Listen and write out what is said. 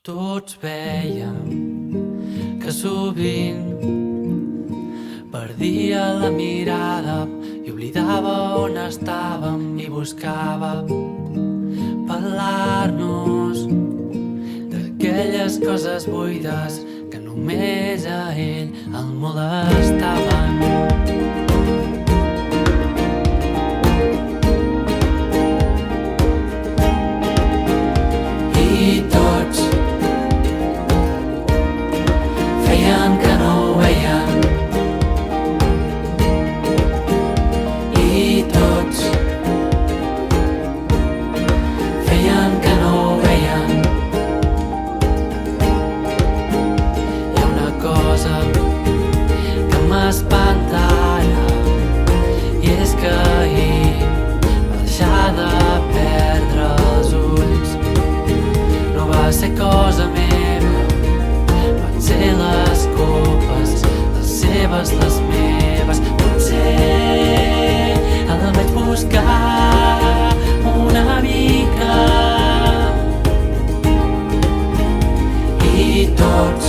Tots veiem que sovint perdia la mirada i oblidava on estàvem i buscava parlar-nos d'aquelles coses buides que només a ell el molestaven. I tots feien que no ho veien. I tots feien que no ho veien. Hi ha una cosa que m'espanta ara, i és que ahir va deixar de perdre els ulls. No va ser cosa meva, van ser les copes, les seves, les meves. Potser el vaig buscar una mica. I tots